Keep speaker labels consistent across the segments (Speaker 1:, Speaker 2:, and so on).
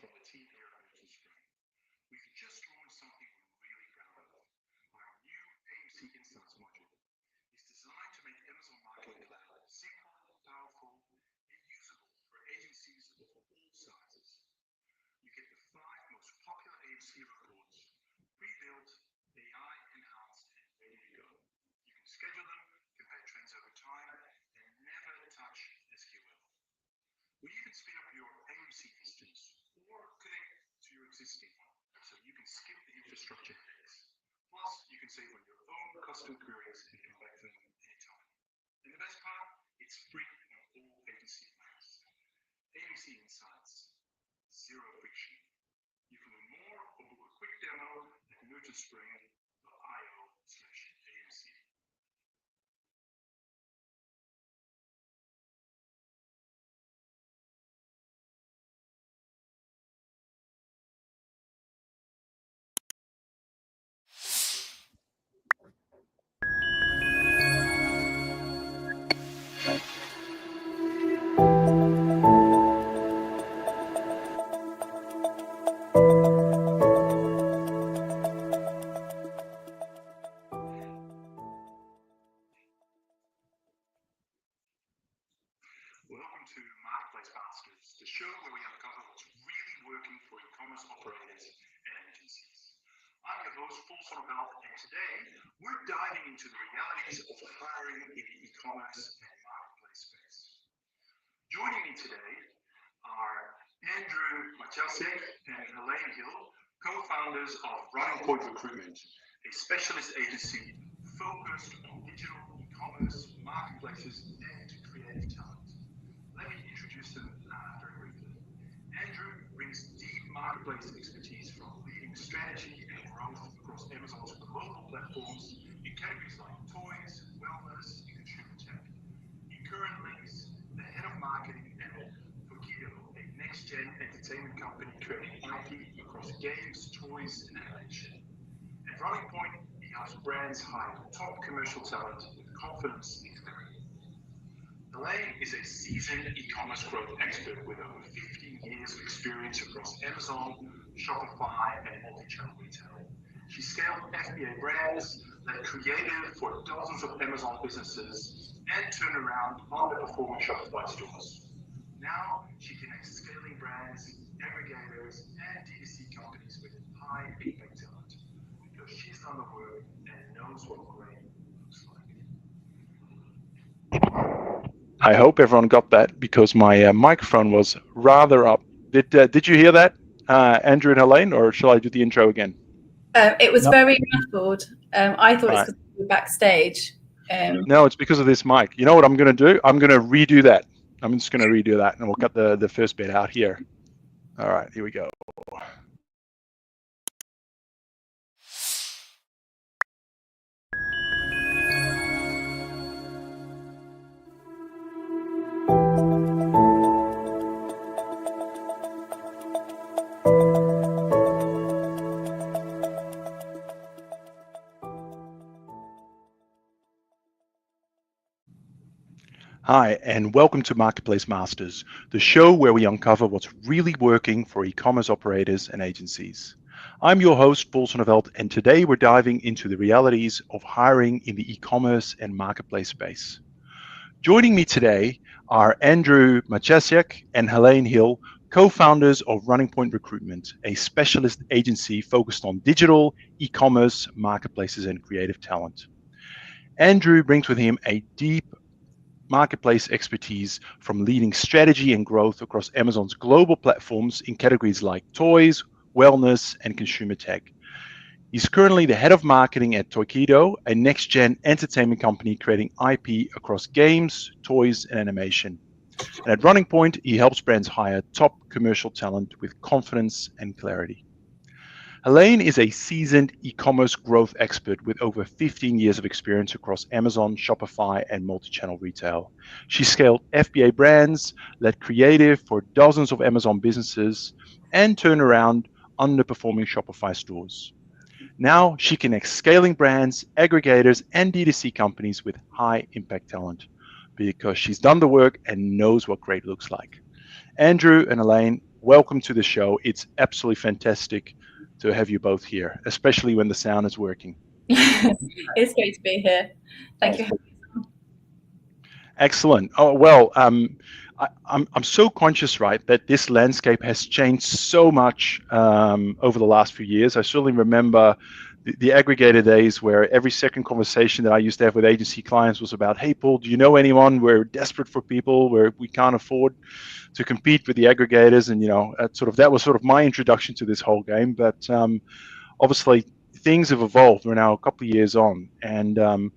Speaker 1: from the team here at Outsource. We've just launched something we're really proud of. Our new AMC Insights module is designed to make Amazon Marketing Cloud simple, powerful, and usable for agencies of all sizes. You get the 5 most popular AMC reports, pre-built, AI enhanced, and ready to go. You can schedule them, compare trends over time, and never touch SQL. We even spin up your AMC instance or connect to your existing one, so you can skip the infrastructure headaches. Plus, you can save on your own custom queries and come back to them anytime. And the best part, it's free on all agency plans. AMC Insights, zero friction. You can learn more or book a quick demo at merchantspring.io/AMC. Welcome to Marketplace Masters, the show where we uncover what's really working for e-commerce operators and agencies. I'm your host, Paul Sonneveld, and today we're diving into the realities of hiring in the e-commerce and marketplace space. Joining me today are Andrew Maciasek and Elaine Hill, co-founders of Running Point Recruitment, a specialist agency focused on digital e-commerce, marketplaces, and creative talent. Let me introduce them very briefly. Andrew brings deep marketplace expertise from leading strategy and growth across Amazon's global platforms in categories like toys, wellness, and consumer tech. He currently is the head of marketing at Tokido, a next-gen entertainment company creating IP across games, toys, and animation. At Running Point, he helps brands hire top commercial talent with confidence and clarity. Elaine is a seasoned e-commerce growth expert with over 15 years of experience across Amazon, Shopify, and multi-channel retail. She scaled FBA brands, led creative for dozens of Amazon businesses, and turned around underperforming Shopify stores. Now, she connects scaling brands, aggregators, and D2C companies with high impact talent because she's done the work and knows what great looks like. I hope everyone got that because my microphone was rather up. Did you hear that, Andrew and Elaine, or shall I do the intro again?
Speaker 2: It was very muffled. I thought it's because we were backstage.
Speaker 1: No, it's because of this mic. You know what I'm going to do? I'm going to redo that. I'm just going to redo that, and we'll cut the first bit out here. All right, here we go. Hi, and welcome to Marketplace Masters, the show where we uncover what's really working for e-commerce operators and agencies. I'm your host, Paul Sonneveld, and today we're diving into the realities of hiring in the e-commerce and marketplace space. Joining me today are Andrew Maciasek and Elaine Hill, co-founders of Running Point Recruitment, a specialist agency focused on digital, e-commerce, marketplaces, and creative talent. Andrew brings with him a deep marketplace expertise from leading strategy and growth across Amazon's global platforms in categories like toys, wellness, and consumer tech. He's currently the head of marketing at Tokido, a next-gen entertainment company creating IP across games, toys, and animation. And at Running Point, he helps brands hire top commercial talent with confidence and clarity. Elaine is a seasoned e-commerce growth expert with over 15 years of experience across Amazon, Shopify, and multi-channel retail. She scaled FBA brands, led creative for dozens of Amazon businesses, and turned around underperforming Shopify stores. Now she connects scaling brands, aggregators, and D2C companies with high impact talent because she's done the work and knows what great looks like. Andrew and Elaine,
Speaker 3: welcome to the show. It's absolutely fantastic to have you both here, especially when the sound is working.
Speaker 2: It's great to be here. Thank you.
Speaker 3: Excellent. Oh, well, I'm so conscious, right, that this landscape has changed so much over the last few years. I certainly remember the aggregator days where every second conversation that I used to have with agency clients was about, hey, Paul, do you know anyone? We're desperate for people where we can't afford to compete with the aggregators. And, that was sort of my introduction to this whole game. But obviously, things have evolved. We're now a couple of years on. And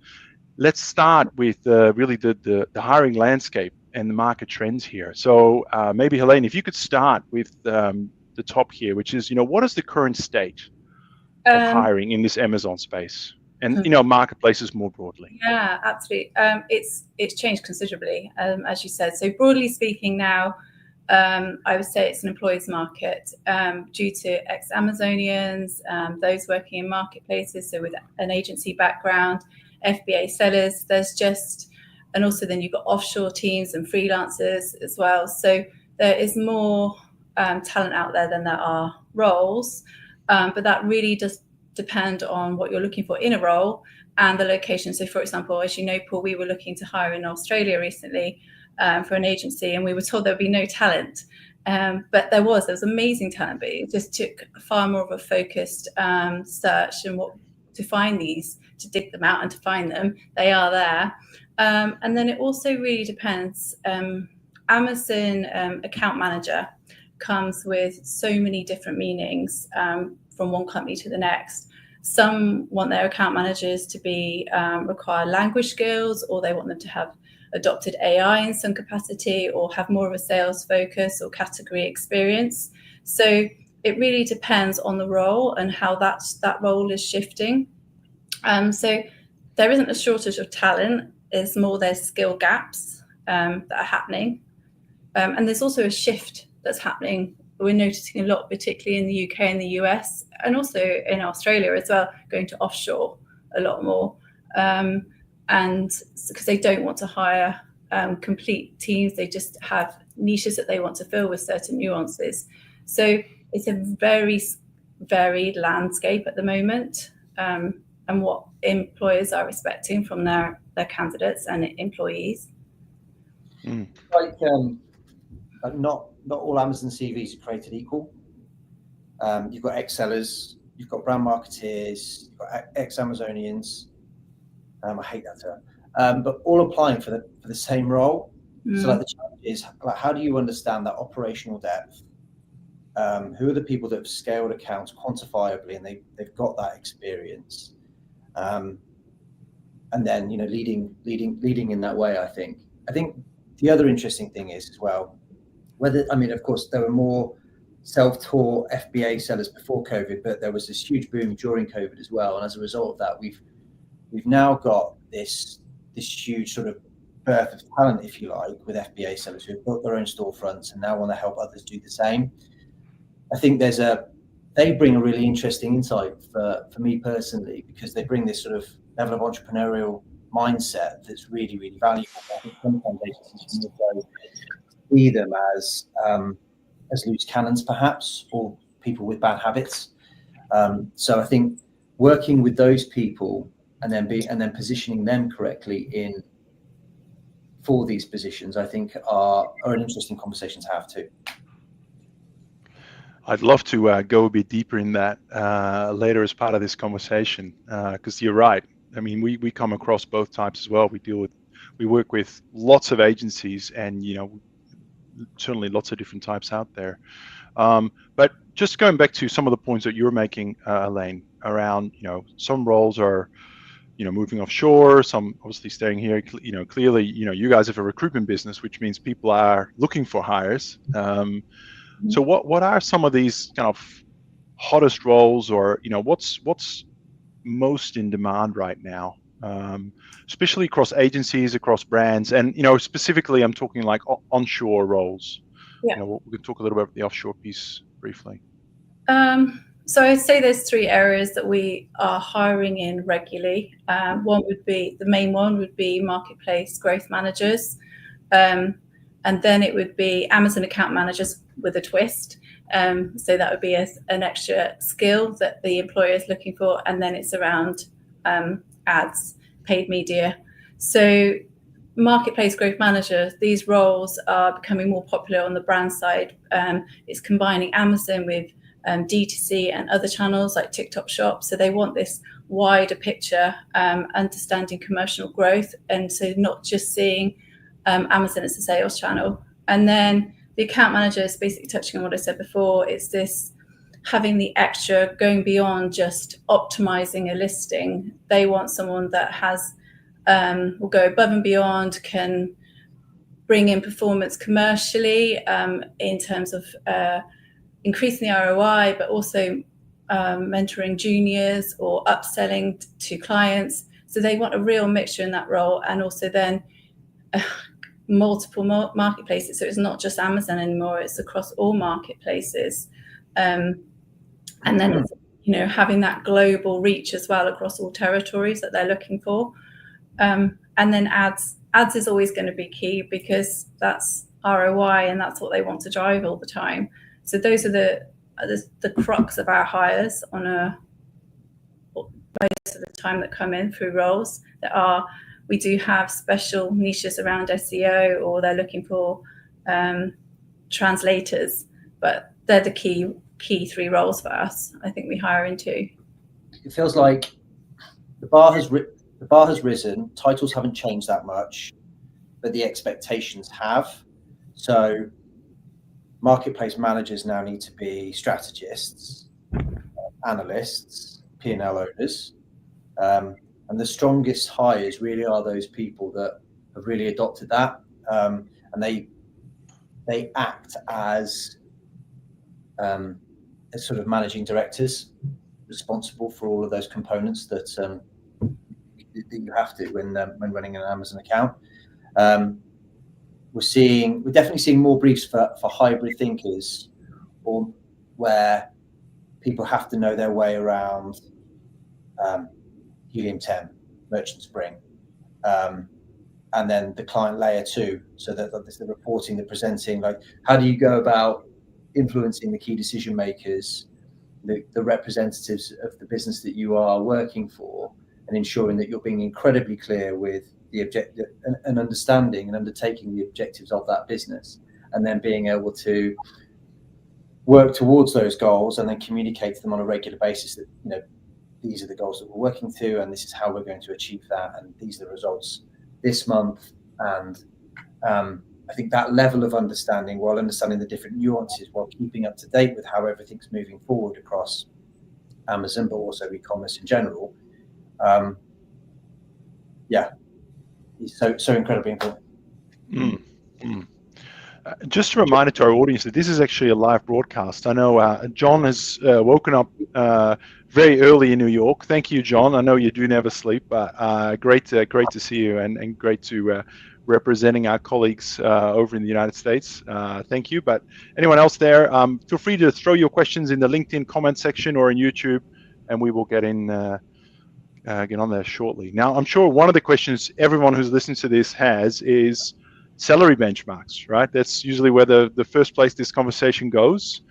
Speaker 3: let's start with really the hiring landscape and the market trends here. So maybe, Helene, if you could start with the top here, which is, what is the current state of hiring in this Amazon space and, marketplaces more broadly?
Speaker 2: Yeah, absolutely. It's changed considerably, as you said. So broadly speaking now, I would say it's an employer's market due to ex-Amazonians, those working in marketplaces, so with an agency background, FBA sellers, and also then you've got offshore teams and freelancers as well. So there is more talent out there than there are roles, but that really does depend on what you're looking for in a role and the location. So for example, as you know, Paul, we were looking to hire in Australia recently for an agency, and we were told there'd be no talent. But there was amazing talent, but it just took far more of a focused search and to find these, to dig them out and to find them. They are there. And then it also really depends. Amazon account manager comes with so many different meanings from one company to the next. Some want their account managers to be require language skills, or they want them to have adopted AI in some capacity, or have more of a sales focus or category experience. So it really depends on the role and how that role is shifting. So there isn't a shortage of talent. It's more there's skill gaps that are happening. And there's also a shift that's happening. We're noticing a lot, particularly in the UK and the US, and also in Australia as well, going to offshore a lot more. And because they don't want to hire complete teams, they just have niches that they want to fill with certain nuances. So it's a very varied landscape at the moment, and what employers are expecting from their candidates and employees.
Speaker 4: Not all Amazon CVs are created equal. You've got ex-sellers, you've got brand marketeers, you've got ex-Amazonians. I hate that term, but all applying for the same role. So the challenge is, how do you understand that operational depth? Who are the people that have scaled accounts quantifiably and they've got that experience? And then leading in that way. I think the other interesting thing is as well, of course there were more self-taught FBA sellers before COVID, but there was this huge boom during COVID as well. And as a result of that, we've now got this huge sort of birth of talent, if you like, with FBA sellers who have built their own storefronts and now want to help others do the same. I think they bring a really interesting insight for me personally, because they bring this sort of level of entrepreneurial mindset that's really, really valuable. I think sometimes agencies can see them as loose cannons, perhaps, or people with bad habits. So I think working with those people and then positioning them correctly for these positions, I think are an interesting conversation to have too.
Speaker 3: I'd love to go a bit deeper in that later as part of this conversation, because you're right. I mean, we come across both types as well. We work with lots of agencies, and certainly lots of different types out there. But just going back to some of the points that you're making, Elaine, around some roles are moving offshore, some obviously staying here. Clearly, you guys have a recruitment business, which means people are looking for hires. So what are some of these kind of hottest roles, or what's most in demand right now, especially across agencies, across brands, and specifically I'm talking like onshore roles.
Speaker 2: Yeah.
Speaker 3: We can talk a little bit about the offshore piece briefly.
Speaker 2: So I'd say there's three areas that we are hiring in regularly. The main one would be marketplace growth managers. And And then it would be Amazon account managers with a twist. So that would be an extra skill that the employer is looking for. And then it's around ads, paid media. So marketplace growth manager, these roles are becoming more popular on the brand side. It's combining Amazon with D2C and other channels like TikTok Shop. So they want this wider picture, understanding commercial growth. And so not just seeing Amazon as a sales channel. And then the account manager is basically touching on what I said before. It's this having the extra, going beyond just optimizing a listing. They want someone that has, will go above and beyond, can bring in performance commercially in terms of increasing the ROI, but also mentoring juniors or upselling to clients. So they want a real mixture in that role, and also then multiple marketplaces. So it's not just Amazon anymore, it's across all marketplaces. And then it's, having that global reach as well across all territories that they're looking for. And then ads is always going to be key, because that's ROI and that's what they want to drive all the time. So those are the crux of our hires on most of the time that come in through roles. We do have special niches around SEO, or they're looking for translators, but they're the key three roles for us. I think we hire into.
Speaker 4: It feels like the bar has risen. Titles haven't changed that much, but the expectations have. So marketplace managers now need to be strategists, analysts, P&L owners. And the strongest hires really are those people that have really adopted that, and they act as sort of managing directors, responsible for all of those components that you have to when running an Amazon account. We're definitely seeing more briefs for hybrid thinkers, or where people have to know their way around Helium 10, Merchant Spring, and then the client layer too. So that there's the reporting, the presenting, like how do you go about influencing the key decision makers, the representatives of the business that you are working for, and ensuring that you're being incredibly clear with the objective and understanding and undertaking the objectives of that business, and then being able to work towards those goals and then communicate to them on a regular basis that, these are the goals that we're working to, and this is how we're going to achieve that, and these are the results this month. And I think that level of understanding, while understanding the different nuances, while keeping up to date with how everything's moving forward across Amazon, but also e-commerce in general, is so incredibly important.
Speaker 3: Just a reminder to our audience that this is actually a live broadcast. I know John has woken up very early in New York. Thank you, John. I know you do never sleep, but great to see you, and great to representing our colleagues over in the United States. Thank you. But anyone else there, feel free to throw your questions in the LinkedIn comment section or in YouTube, and we will get on there shortly. Now, I'm sure one of the questions everyone who's listening to this has is salary benchmarks, right? That's usually where the first place this conversation goes.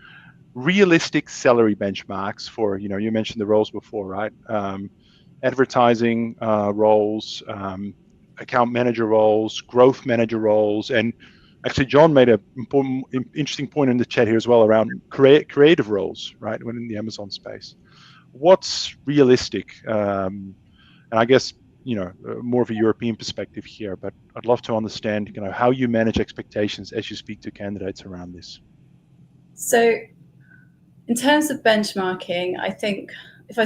Speaker 3: Realistic salary benchmarks for, you mentioned the roles before, right? Advertising roles, account manager roles, growth manager roles, and actually John made an interesting point in the chat here as well around creative roles, right? When in the Amazon space, what's realistic? And I guess more of a European perspective here, but I'd love to understand, how you manage expectations as you speak to candidates around this. So,
Speaker 2: in terms of benchmarking, I think if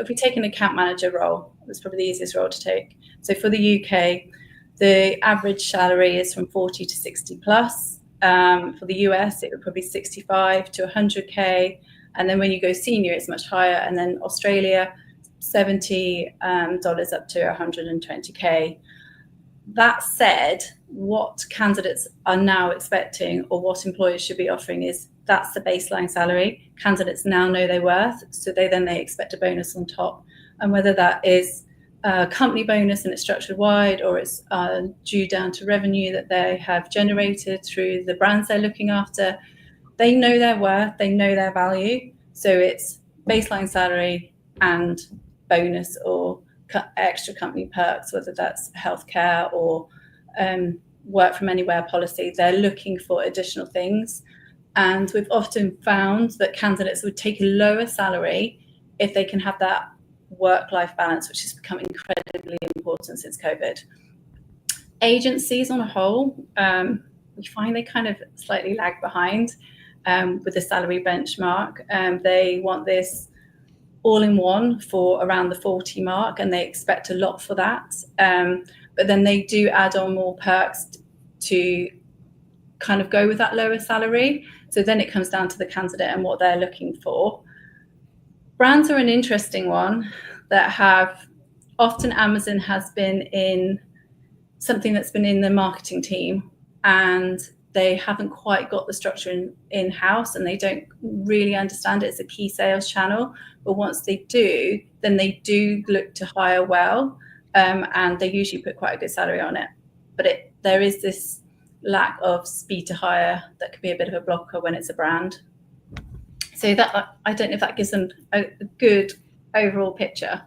Speaker 2: we take an account manager role, it's probably the easiest role to take. So for the UK, the average salary is from 40 to 60 plus. For the US, it would probably 65 to 100K. And then when you go senior, it's much higher. And then Australia, $70 up to 120K. That said, what candidates are now expecting, or what employers should be offering, is that's the baseline salary. Candidates now know their worth, so they expect a bonus on top. And whether that is company bonus and it's structured wide, or it's due down to revenue that they have generated through the brands they're looking after. They know their worth, they know their value. So it's baseline salary and bonus or extra company perks, whether that's healthcare or work from anywhere policy. They're looking for additional things. And we've often found that candidates would take a lower salary if they can have that work-life balance, which has become incredibly important since COVID. Agencies on a whole, we find they kind of slightly lag behind with the salary benchmark. They want this all-in-one for around the 40 mark, and they expect a lot for that. But then they do add on more perks to kind of go with that lower salary. So then it comes down to the candidate and what they're looking for. Brands are an interesting one that have often Amazon has been in something that's been in the marketing team, and they haven't quite got the structure in-house, and they don't really understand it as a key sales channel. But once they do, then they do look to hire well, and they usually put quite a good salary on it. But there is this lack of speed to hire that could be a bit of a blocker when it's a brand. So that, I don't know if that gives them a good overall picture.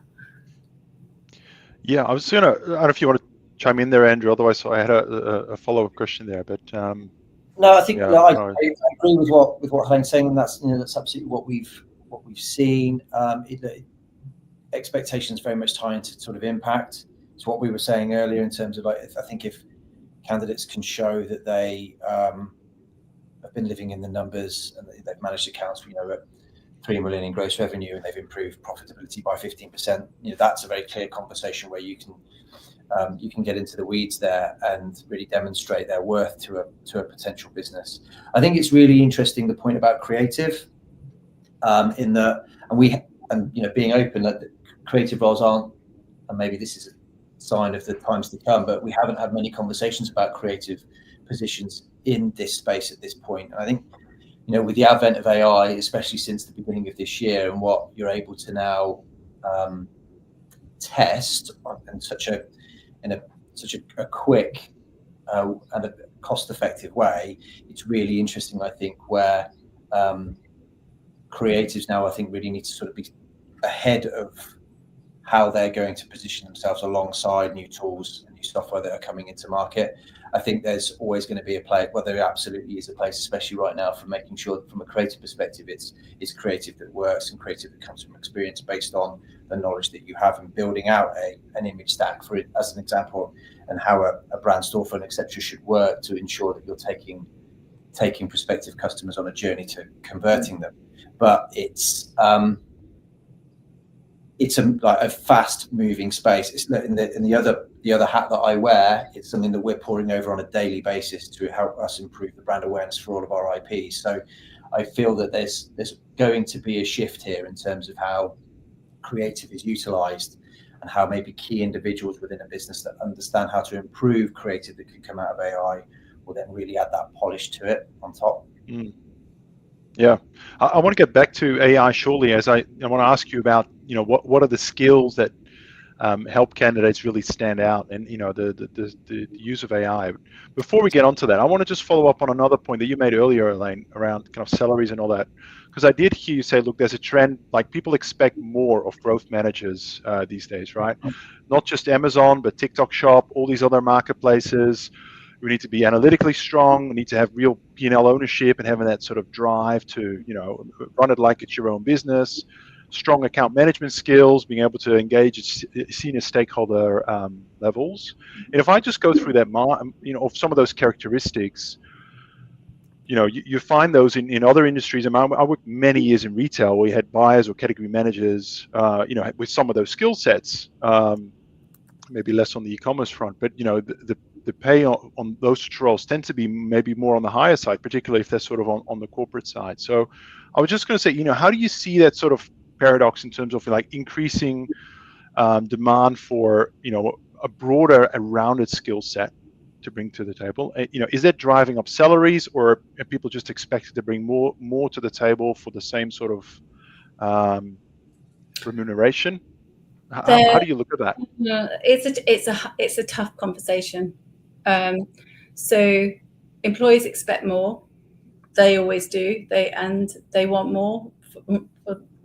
Speaker 3: Yeah, I was gonna, I don't know if you want to chime in there, Andrew, otherwise I had a follow-up question there, but
Speaker 4: no, I think
Speaker 3: yeah,
Speaker 4: I agree with what Helene's saying, and that's that's absolutely what we've seen. Expectations very much tie into sort of impact. It's what we were saying earlier in terms of, I think if candidates can show that they have been living in the numbers and they've managed accounts, at 3 million in gross revenue and they've improved profitability by 15%, that's a very clear conversation where you can get into the weeds there and really demonstrate their worth to a potential business. I think it's really interesting, the point about creative, in that, and being open, that creative roles aren't, and maybe this is a sign of the times to come, but we haven't had many conversations about creative positions in this space at this point. And I think, with the advent of AI, especially since the beginning of this year, and what you're able to now test in such a quick and a cost-effective way, it's really interesting, I think, where creatives now, I think, really need to sort of be ahead of how they're going to position themselves alongside new tools and new software that are coming into market. I think there's always going to be a place, well, there absolutely is a place, especially right now, for making sure that from a creative perspective, it's creative that works and creative that comes from experience based on the knowledge that you have, and building out an image stack for it, as an example, and how a brand storefront, etc., should work to ensure that you're taking prospective customers on a journey to converting them. But it's a fast moving space. It's in the other hat that I wear, it's something that we're pouring over on a daily basis to help us improve the brand awareness for all of our IPs. So I feel that there's going to be a shift here in terms of how creative is utilized, and how maybe key individuals within a business that understand how to improve creative that can come out of AI will then really add that polish to it on top.
Speaker 3: Yeah, I want to get back to AI shortly, as I want to ask you about, what are the skills that help candidates really stand out, and the use of AI. Before we get onto that, I want to just follow up on another point that you made earlier, Elaine, around kind of salaries and all that, because I did hear you say, look, there's a trend, like people expect more of growth managers these days, right? Not just Amazon, but TikTok Shop, all these other marketplaces. We need to be analytically strong. We need to have real P&L ownership and having that sort of drive to, run it like it's your own business. Strong account management skills, being able to engage at senior stakeholder levels. And if I just go through that, of some of those characteristics, you find those in other industries. I worked many years in retail where you had buyers or category managers, with some of those skill sets. Maybe less on the e-commerce front, but the pay on those roles tend to be maybe more on the higher side, particularly if they're sort of on the corporate side. So I was just going to say, how do you see that sort of paradox in terms of like increasing demand for, a broader, rounded skill set to bring to the table? Is that driving up salaries, or are people just expected to bring more to the table for the same sort of remuneration? How do you look at that?
Speaker 2: It's a tough conversation. So employees expect more. They always do. They want more for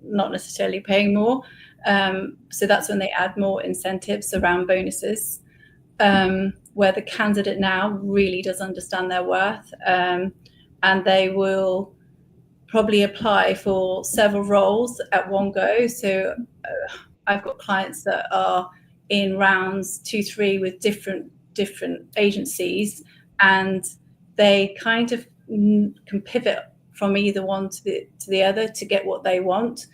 Speaker 2: not necessarily paying more. So that's when they add more incentives around bonuses, where the candidate now really does understand their worth, and they will probably apply for several roles at one go. So I've got clients that are in rounds 2, 3 with different agencies, and they kind of can pivot from either one to the other to get what they want,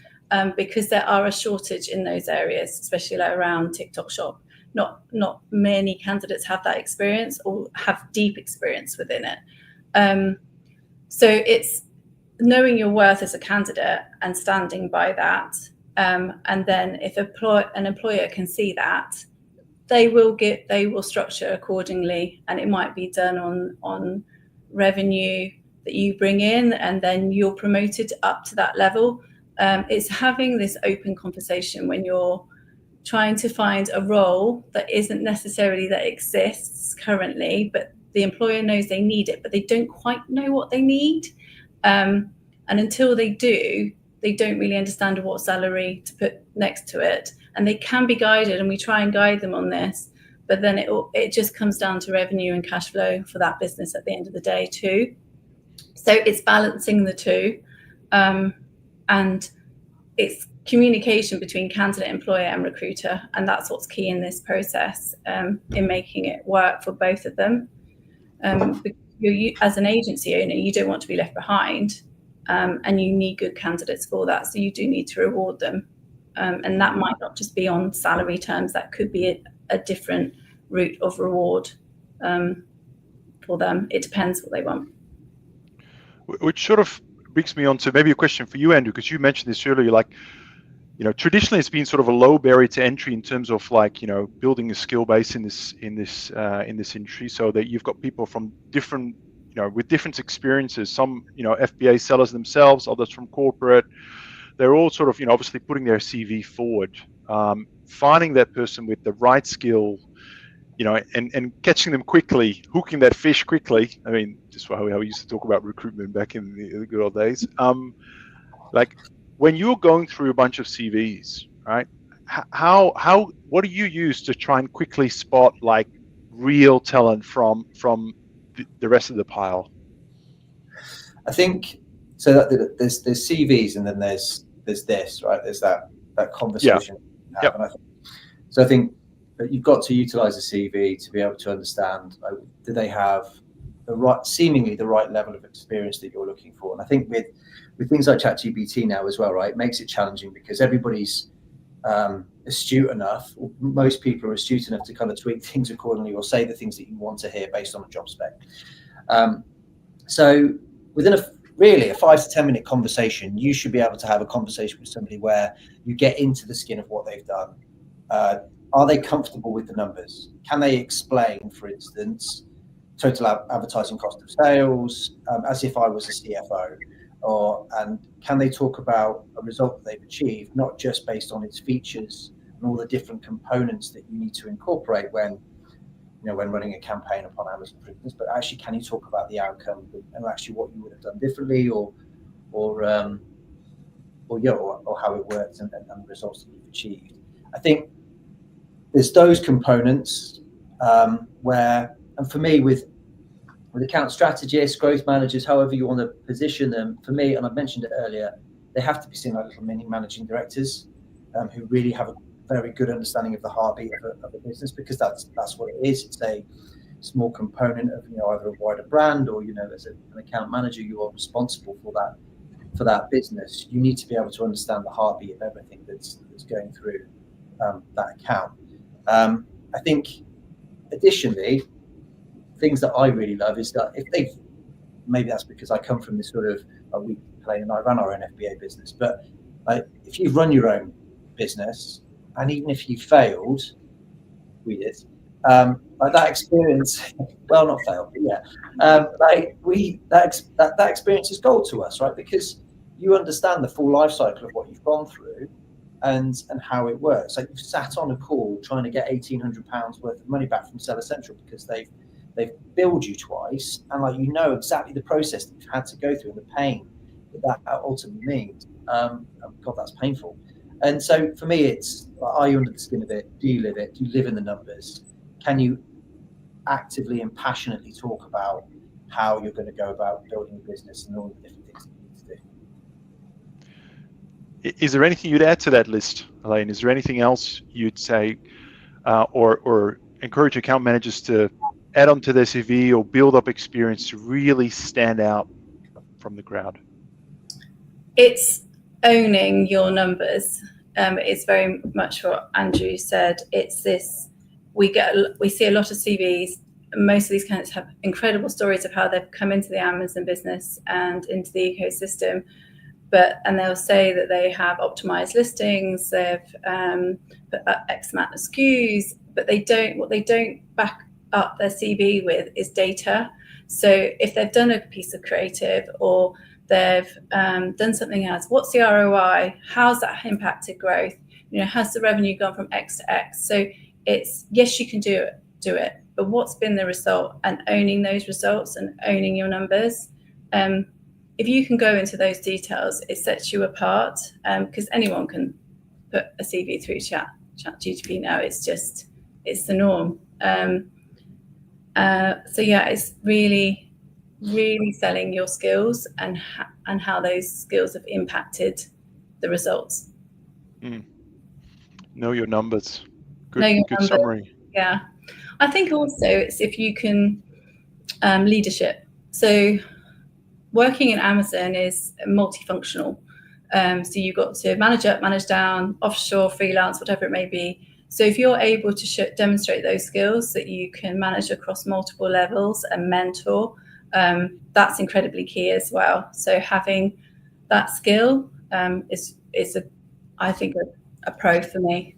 Speaker 2: because there are a shortage in those areas, especially like around TikTok Shop. Not many candidates have that experience or have deep experience within it. So it's knowing your worth as a candidate and standing by that. And then if an employer can see that, they will structure accordingly, and it might be done on revenue that you bring in, and then you're promoted up to that level. It's having this open conversation when you're trying to find a role that isn't necessarily that exists currently, but the employer knows they need it, but they don't quite know what they need. And until they do, they don't really understand what salary to put next to it. And they can be guided, and we try and guide them on this, but then it just comes down to revenue and cash flow for that business at the end of the day too. So it's balancing the two, and it's communication between candidate, employer, and recruiter, and that's what's key in this process, in making it work for both of them. You, as an agency owner, you don't want to be left behind, and you need good candidates for that. So you do need to reward them, and that might not just be on salary terms. That could be a different route of reward for them. It depends what they want.
Speaker 3: Which sort of brings me on to maybe a question for you, Andrew, because you mentioned this earlier. Like, traditionally it's been sort of a low barrier to entry in terms of building a skill base in this industry, so that you've got people from different, with different experiences. Some, FBA sellers themselves, others from corporate. They're all sort of, obviously putting their CV forward, finding that person with the right skill, and catching them quickly, hooking that fish quickly. I mean, just how we used to talk about recruitment back in the good old days. Like, when you're going through a bunch of CVs, right? What do you use to try and quickly spot like real talent from the rest of the pile?
Speaker 4: I think so that there's CVs, and then there's this, right? There's that conversation.
Speaker 3: Yeah. Yep.
Speaker 4: I think that you've got to utilize a CV to be able to understand, do they have seemingly the right level of experience that you're looking for. And I think with things like ChatGPT now as well, right, it makes it challenging because everybody's astute enough, or most people are astute enough to kind of tweak things accordingly or say the things that you want to hear based on a job spec. So within a 5 to 10 minute conversation, you should be able to have a conversation with somebody where you get into the skin of what they've done. Are they comfortable with the numbers? Can they explain, for instance, total advertising cost of sales, as if I was a CFO? And can they talk about a result that they've achieved, not just based on its features and all the different components that you need to incorporate when running a campaign upon Amazon, for instance, but actually, can you talk about the outcome and actually what you would have done differently, or how it works and the results that you've achieved? I think there's those components where, and for me, with account strategists, growth managers, however you want to position them, for me, and I've mentioned it earlier, they have to be seen like little mini managing directors who really have a very good understanding of the heartbeat of a business, because that's what it is. It's a small component of either a wider brand, or as an account manager, you are responsible for that business. You need to be able to understand the heartbeat of everything that's going through that account. I think additionally, things that I really love is that maybe that's because I come from this sort of, we play and I run our own FBA business, but if you run your own business, and even if you failed, we did, that experience, well, not failed, but yeah, that experience is gold to us, right? Because you understand the full life cycle of what you've gone through, and how it works. Like, you've sat on a call trying to get £1,800 worth of money back from Seller Central because they've billed you twice, and like, you know exactly the process that you've had to go through and the pain that ultimately means. God, that's painful. And so for me, it's, are you under the skin of it? Do you live it? Do you live in the numbers? Can you actively and passionately talk about how you're going to go about building a business and all the different things that you need to do?
Speaker 3: Is there anything you'd add to that list, Elaine? Is there anything else you'd say, or encourage account managers to add onto their CV or build up experience to really stand out from the crowd?
Speaker 2: It's owning your numbers. It's very much what Andrew said. It's this, we see a lot of CVs. Most of these candidates have incredible stories of how they've come into the Amazon business and into the ecosystem, and they'll say that they have optimized listings, they've put X amount of SKUs, but what they don't back up their CV with is data. So if they've done a piece of creative or they've done something else, what's the ROI? How's that impacted growth? Has the revenue gone from X to X? So it's, yes, you can do it, but what's been the result, and owning those results and owning your numbers. If you can go into those details, it sets you apart, because anyone can put a CV through ChatGPT now. It's the norm. So yeah, it's really selling your skills and how those skills have impacted the results.
Speaker 3: Know your numbers. Good
Speaker 2: numbers.
Speaker 3: Summary.
Speaker 2: Yeah. I think also it's if you can, leadership. So working in Amazon is multifunctional. So you've got to manage up, manage down, offshore, freelance, whatever it may be. So if you're able to demonstrate those skills that you can manage across multiple levels and mentor, that's incredibly key as well. So having that skill is I think a pro for me,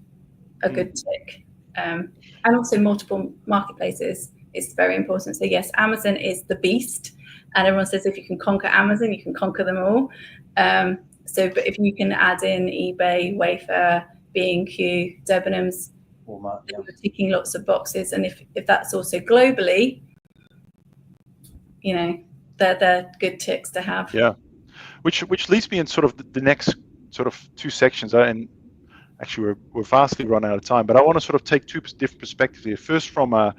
Speaker 2: a good tick. And also multiple marketplaces is very important. So yes, Amazon is the beast, and everyone says if you can conquer Amazon, you can conquer them all. But if you can add in eBay, Wayfair, B&Q, Debenhams,
Speaker 4: Walmart, yeah,
Speaker 2: they're ticking lots of boxes, and if that's also globally, they're good ticks to have.
Speaker 3: Yeah, which leads me in sort of the next sort of two sections, and actually we're vastly run out of time, but I want to sort of take two different perspectives here. First, from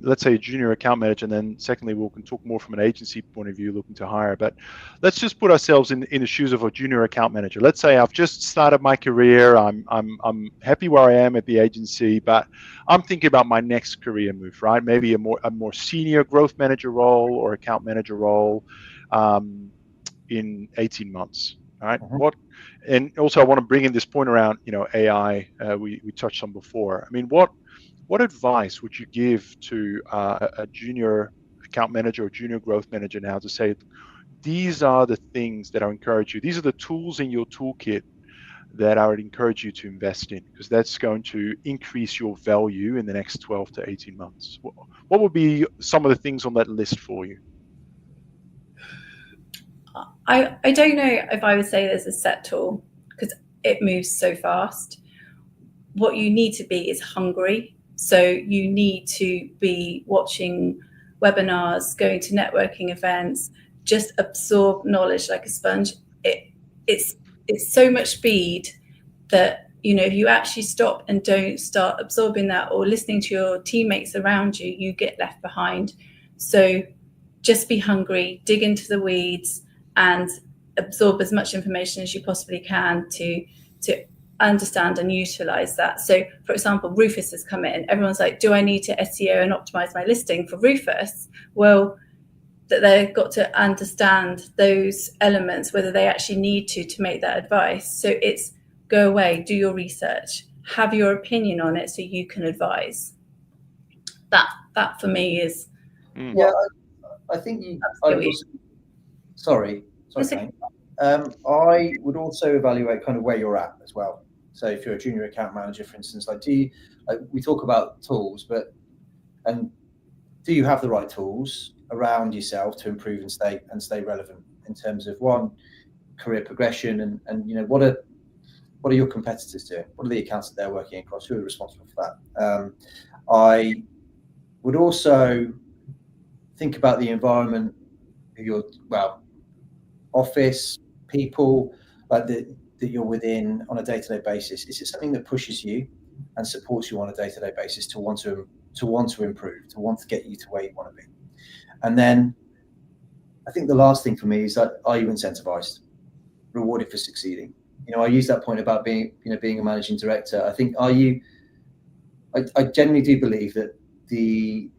Speaker 3: let's say a junior account manager, and then secondly, we can talk more from an agency point of view looking to hire. But let's just put ourselves in the shoes of a junior account manager. Let's say I've just started my career. I'm happy where I am at the agency, but I'm thinking about my next career move, right? Maybe a more senior growth manager role or account manager role in 18 months. All right.
Speaker 4: Mm-hmm.
Speaker 3: And also I want to bring in this point around, AI we touched on before. I mean, what advice would you give to a junior account manager or junior growth manager now to say, these are the things that I encourage you, these are the tools in your toolkit that I would encourage you to invest in, because that's going to increase your value in the next 12 to 18 months. What would be some of the things on that list for you?
Speaker 2: I don't know if I would say there's a set tool, because it moves so fast. What you need to be is hungry. So you need to be watching webinars, going to networking events, just absorb knowledge like a sponge. It's so much speed that, if you actually stop and don't start absorbing that or listening to your teammates around you, you get left behind. So just be hungry, dig into the weeds, and absorb as much information as you possibly can to understand and utilize that. So for example, Rufus has come in. Everyone's like, do I need to SEO and optimize my listing for Rufus? Well, that they've got to understand those elements, whether they actually need to make that advice. So it's go away, do your research, have your opinion on it so you can advise. That for me is
Speaker 4: yeah. I think sorry. I would also evaluate kind of where you're at as well. So if you're a junior account manager, for instance, we talk about tools, and do you have the right tools around yourself to improve and stay relevant in terms of, one, career progression, and what are what are your competitors doing? What are the accounts that they're working across? Who are responsible for that? I would also think about the environment of your, office, people like that you're within on a day-to-day basis. Is it something that pushes you and supports you on a day-to-day basis to want to improve, to want to get you to where you want to be? And then I think the last thing for me is that, are you incentivized, rewarded for succeeding? I use that point about being a managing director. I think, I genuinely do believe that the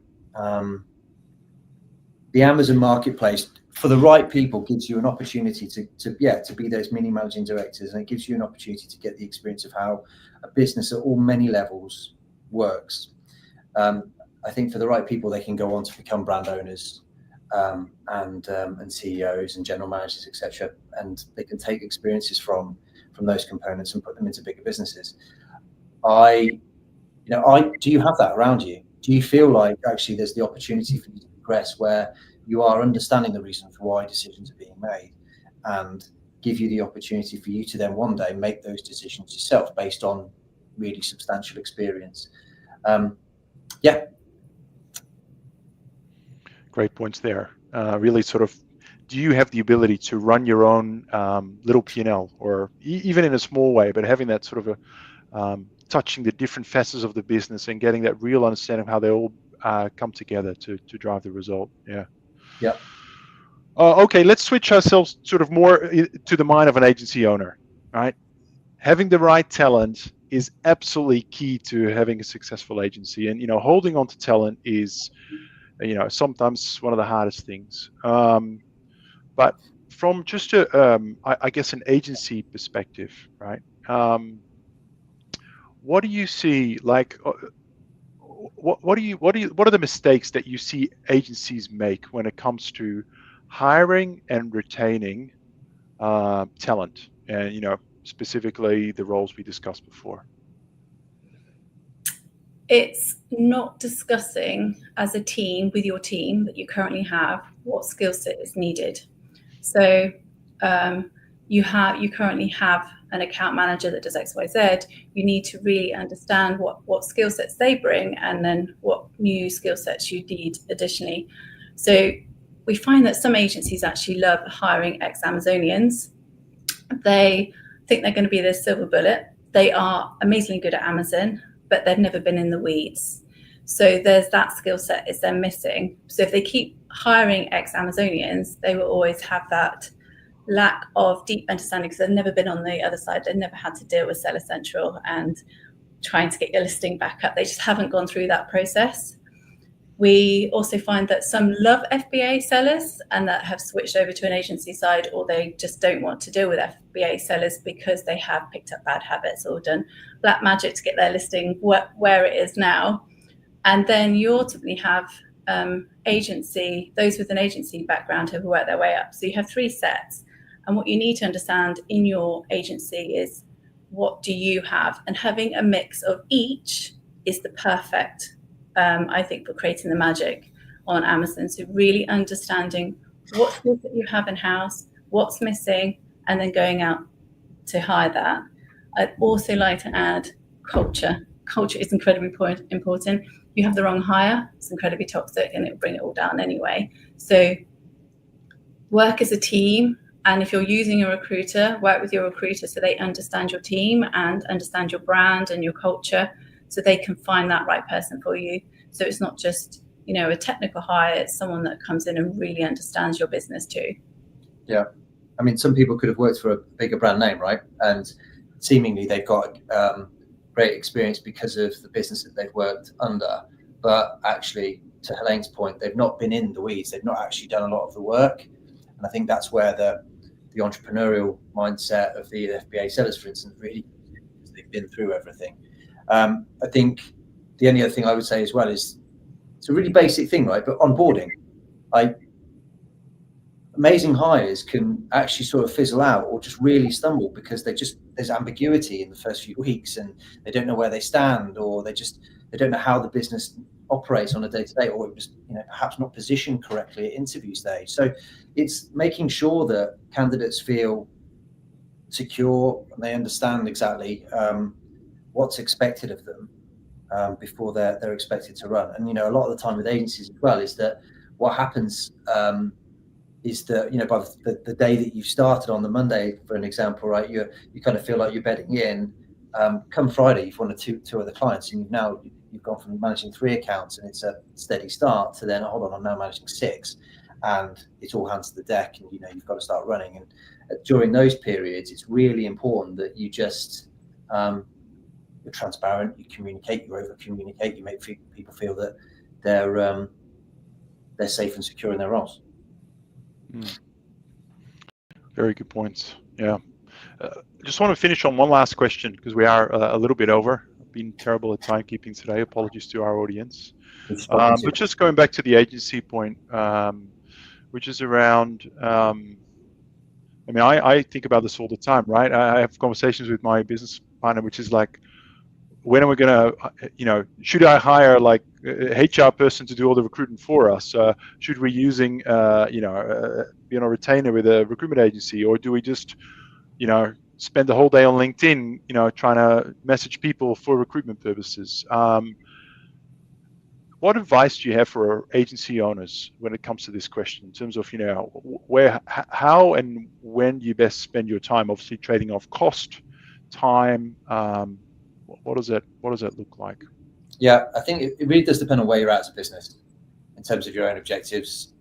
Speaker 4: Amazon marketplace, for the right people, gives you an opportunity to be those mini managing directors, and it gives you an opportunity to get the experience of how a business at all many levels works. I think for the right people, they can go on to become brand owners, and CEOs and general managers, etc., and they can take experiences from those components and put them into bigger businesses. Do you have that around you? Do you feel like actually there's the opportunity for you to progress where you are understanding the reason for why decisions are being made, and give you the opportunity for you to then one day make those decisions yourself based on really substantial experience?
Speaker 3: Great points there. Really sort of, do you have the ability to run your own little P&L, or even in a small way, but having that sort of touching the different facets of the business and getting that real understanding of how they all come together to drive the result.
Speaker 4: Yeah.
Speaker 3: Okay, let's switch ourselves sort of more to the mind of an agency owner, right? Having the right talent is absolutely key to having a successful agency, and holding on to talent is sometimes one of the hardest things. But from just I guess an agency perspective, right? What do you see? Like, what are the mistakes that you see agencies make when it comes to hiring and retaining talent, and specifically the roles we discussed before?
Speaker 2: It's not discussing as a team with your team that you currently have what skill set is needed. So you currently have an account manager that does XYZ. You need to really understand what skill sets they bring, and then what new skill sets you need additionally. So we find that some agencies actually love hiring ex-Amazonians. They think they're going to be their silver bullet. They are amazingly good at Amazon, but they've never been in the weeds. So there's that skill set is they're missing. So if they keep hiring ex-Amazonians, they will always have that lack of deep understanding, because they've never been on the other side. They've never had to deal with Seller Central and trying to get your listing back up. They just haven't gone through that process. We also find that some love FBA sellers and that have switched over to an agency side, or they just don't want to deal with FBA sellers because they have picked up bad habits or done black magic to get their listing where it is now. And then you ultimately have those with an agency background have worked their way up. So you have three sets. And what you need to understand in your agency is, what do you have? And having a mix of each is the perfect, I think, for creating the magic on Amazon. So really understanding what skills that you have in-house, what's missing, and then going out to hire that. I'd also like to add culture. Culture is incredibly important. You have the wrong hire, it's incredibly toxic, and it'll bring it all down anyway. So work as a team. And if you're using a recruiter, work with your recruiter so they understand your team and understand your brand and your culture, so they can find that right person for you. So it's not just, a technical hire, it's someone that comes in and really understands your business too.
Speaker 4: Yeah. I mean, some people could have worked for a bigger brand name, right? And seemingly they've got great experience because of the business that they've worked under. But actually, to Helene's point, they've not been in the weeds. They've not actually done a lot of the work. And I think that's where the entrepreneurial mindset of the FBA sellers, for instance, really, because they've been through everything. I think the only other thing I would say as well is, it's a really basic thing, right? But onboarding, amazing hires can actually sort of fizzle out or just really stumble because there's ambiguity in the first few weeks, and they don't know where they stand, or they don't know how the business operates on a day-to-day, or it was perhaps not positioned correctly at interview stage. So it's making sure that candidates feel secure, and they understand exactly what's expected of them before they're expected to run. And a lot of the time with agencies as well is that what happens is that by the day that you've started on the Monday, for an example, right, you kind of feel like you're bedding in. Come Friday, you've won two other clients, and you've gone from managing 3 accounts, and it's a steady start, to then, hold on, I'm now managing 6, and it's all hands to the deck, and you've got to start running. And during those periods, it's really important that you just you're transparent, you communicate, you over communicate, you make people feel that they're safe and secure in their roles.
Speaker 3: Very good points. Yeah. Just want to finish on one last question, because we are a little bit over. I've been terrible at timekeeping today. Apologies to our audience. But just going back to the agency point, which is around, I think about this all the time, right? I have conversations with my business partner, which is like, when are we going to, should I hire like a HR person to do all the recruitment for us? Should we using, be on a retainer with a recruitment agency, or do we just, spend the whole day on LinkedIn, trying to message people for recruitment purposes? What advice do you have for agency owners when it comes to this question, in terms of, how and when do you best spend your time? Obviously, trading off cost, time. What does that look like?
Speaker 4: Yeah, I think it really does depend on where you're at as a business in terms of your own objectives.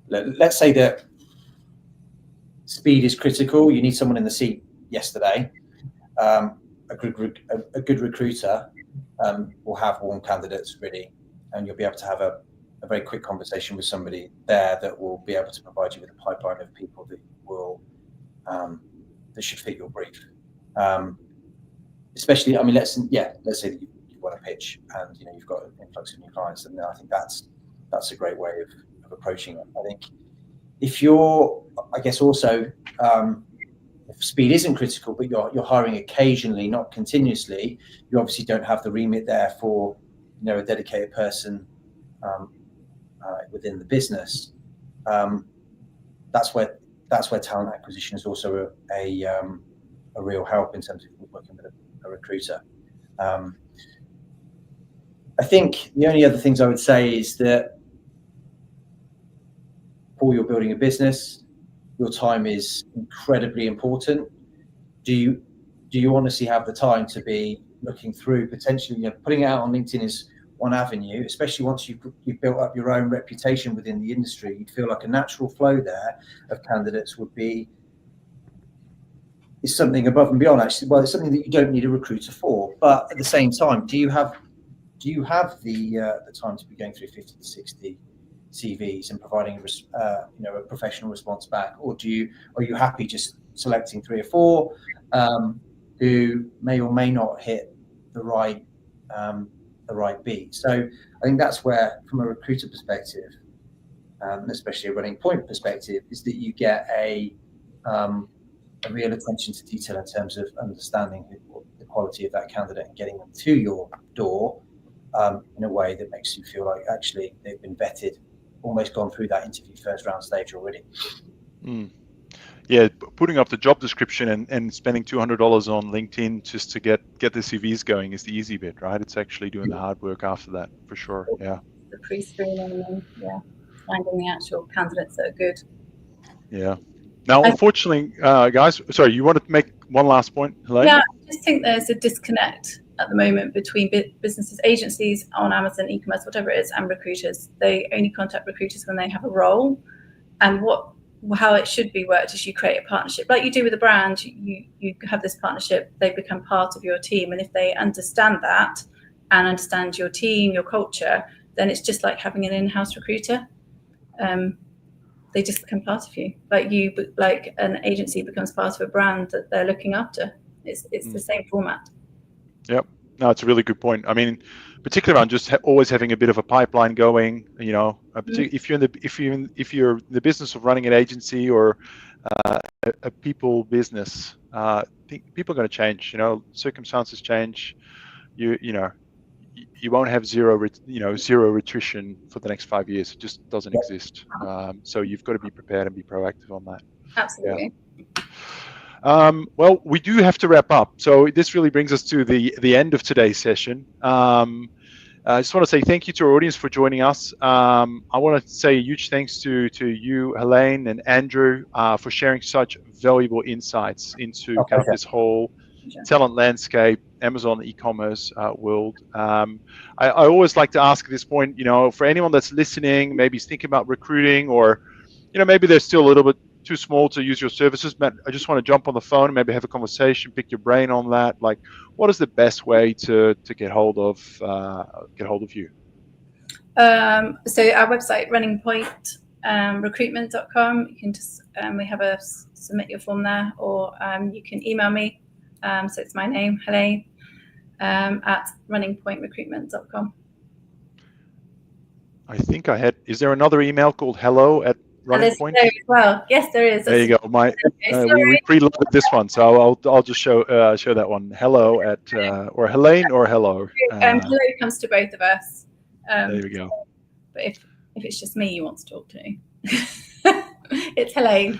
Speaker 4: Let's say that speed is critical. You need someone in the seat yesterday. A good recruiter will have warm candidates ready, and you'll be able to have a very quick conversation with somebody there that will be able to provide you with a pipeline of people that will that should fit your brief. Especially, let's say that you want to pitch, and you've got an influx of new clients, and I think that's a great way of approaching it. I think if you're, also if speed isn't critical, but you're hiring occasionally, not continuously, you obviously don't have the remit there for a dedicated person within the business. That's where talent acquisition is also a real help in terms of working with a recruiter. I think the only other things I would say is that before you're building a business, your time is incredibly important. Do you honestly have the time to be looking through potentially, putting it out on LinkedIn is one avenue, especially once you've built up your own reputation within the industry. You'd feel like a natural flow there of candidates is something above and beyond, actually. Well, it's something that you don't need a recruiter for, but at the same time, do you have the time to be going through 50 to 60 CVs and providing a professional response back, or are you happy just selecting 3 or 4 who may or may not hit the right beat? So I think that's where, from a recruiter perspective, especially a running point perspective, is that you get a real attention to detail in terms of understanding the quality of that candidate and getting them to your door in a way that makes you feel like actually they've been vetted, almost gone through that interview first round stage already.
Speaker 3: Yeah, putting up the job description and spending $200 on LinkedIn just to get the CVs going is the easy bit, right? It's actually doing the hard work after that, for sure. Yeah.
Speaker 2: The pre-screening and finding the actual candidates that are good.
Speaker 3: Yeah. Now, unfortunately, guys, sorry, you wanted to make one last point, Helene?
Speaker 2: Yeah, I just think there's a disconnect at the moment between businesses, agencies on Amazon, e-commerce, whatever it is, and recruiters. They only contact recruiters when they have a role. And how it should be worked is you create a partnership. Like you do with a brand, you have this partnership, they become part of your team. And if they understand that and understand your team, your culture, then it's just like having an in-house recruiter. They just become part of you. Like an agency becomes part of a brand that they're looking after. It's the same format. Yep.
Speaker 3: No, it's a really good point. I mean, particularly around just always having a bit of a pipeline going. If you're in the business of running an agency or a people business, I think people are going to change. Circumstances change. You won't have zero attrition for the next 5 years. It just doesn't exist. So you've got to be prepared and be proactive on that.
Speaker 2: Absolutely.
Speaker 3: Yeah. Well, we do have to wrap up. So this really brings us to the end of today's session. I just want to say thank you to our audience for joining us. I want to say a huge thanks to you, Helene and Andrew, for sharing such valuable insights into kind of this whole talent landscape, Amazon e-commerce world. I always like to ask at this point, for anyone that's listening, maybe is thinking about recruiting, or maybe they're still a little bit too small to use your services, but I just want to jump on the phone and maybe have a conversation, pick your brain on that. Like, what is the best way to get hold of you?
Speaker 2: So our website, runningpointrecruitment.com. You can just we have a submit your form there, or you can email me. So it's my name, Helene, at runningpointrecruitment.com.
Speaker 3: I think I had. Is there another email called hello@runningpoint?
Speaker 2: And there's as well. Yes, there is.
Speaker 3: There you go. We preloaded this one, so I'll just show that one. Hello at or Helene or hello.
Speaker 2: Hello comes to both of us.
Speaker 3: There we go.
Speaker 2: But if it's just me you want to talk to, it's Helene.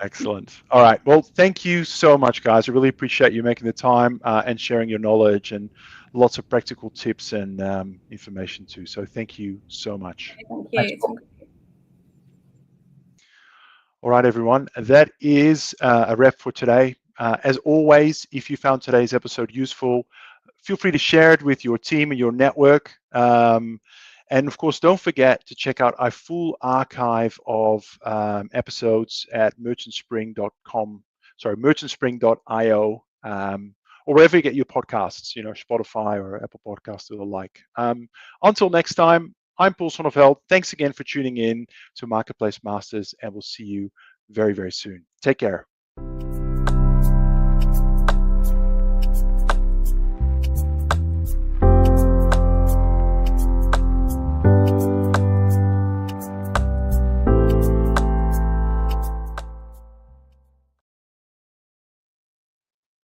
Speaker 3: Excellent. All right. Well, thank you so much, guys. I really appreciate you making the time and sharing your knowledge and lots of practical tips and information too. So thank you so much.
Speaker 2: Thank you.
Speaker 3: All right, everyone. That is a wrap for today. As always, if you found today's episode useful, feel free to share it with your team and your network. And of course, don't forget to check out our full archive of episodes at merchantspring.io, or wherever you get your podcasts, Spotify or Apple Podcasts or the like. Until next time, I'm Paul Sonneveld. Thanks again for tuning in to Marketplace Masters, and we'll see you very, very soon. Take care.